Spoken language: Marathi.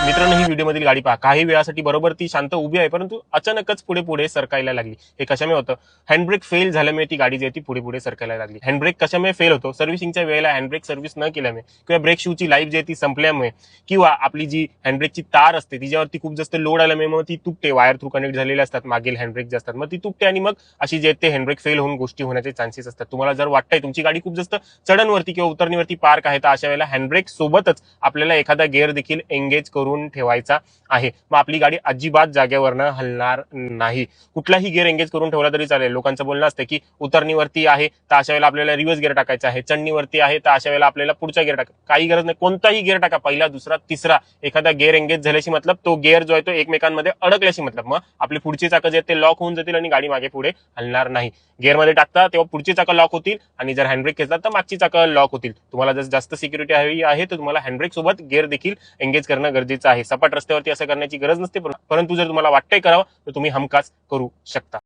मित्रांनो, ही व्हिडिओमधील गाडी पहा. काही वेळासाठी बरोबर ती शांत उभी आहे, परंतु अचानकच पुढे पुढे सरकायला लागली. हे कशामुळे होतं? हँडब्रेक फेल झाल्यामुळे ती गाडी जी आहे ती पुढे पुढे सरकायला लागली. हँडब्रेक कशामुळे फेल होतो? सर्व्हिसिंगच्या वेळेला हँडब्रेक सर्व्हिस न केल्यामुळे किंवा ब्रेक शूची लाईफ जी आहे ती संपल्यामुळे किंवा आपली जी हँडब्रेकची तार असते तिच्यावरती खूप जास्त लोड आल्यामुळे मग ती तुटते. वायर थ्रू कनेक्ट झालेले असतात मागील हँडब्रेक जे असतात, मग ती तुटते आणि मग अशी जे ते हँडब्रेक फेल होऊन गोष्टी होण्याचे चान्सेस असतात. तुम्हाला जर वाटतंय तुमची गाडी खूप जास्त चढणवरती किंवा उतरणीवरती पार्क आहे, तर अशा वेळेला हँडब्रेक सोबतच आपल्याला एखादा गिअर देखील एंगेज करून ठेवायचा आहे. मग आपली गाडी अजिबात जागेवरनं हलणार नाही. कुठलाही गिअर एंगेज करून ठेवला तरी चालेल. लोकांचं बोलणं असतं की उतरणीवरती आहे तर अशा वेळेला आपल्याला रिव्हर्स गिअर टाकायचा आहे, चढणीवरती आहे तर अशा वेळेला आपल्याला पुढचा गिअर टाका. काही गरज नाही, कोणताही गिअर टाका, पहिला दुसरा तिसरा. एखादा गिअर एंगेज झाल्याशी मतलब तो गिअर जो आहे तो एकमेकांमध्ये अडकल्याशी मतलब. मग आपली पुढची चाकं जे आहेत ते लॉक होऊन जातील आणि गाडी मागे पुढे हलणार नाही. गिअरमध्ये टाकता तेव्हा पुढची चाकं लॉक होतील आणि जर हँडब्रेक घेतला तर मागची चाकं लॉक होतील. तुम्हाला जर जास्त सिक्युरिटी हवी आहे तर तुम्हाला हँडब्रेक सोबत गिअर देखील एंगेज करणं गरजेचं आहे. सपाट रस्त्यावरती असं करण्याची गरज नसते, परंतु जर तुम्हाला वाटतंय करावं तर तुम्ही हमखास करू शकता.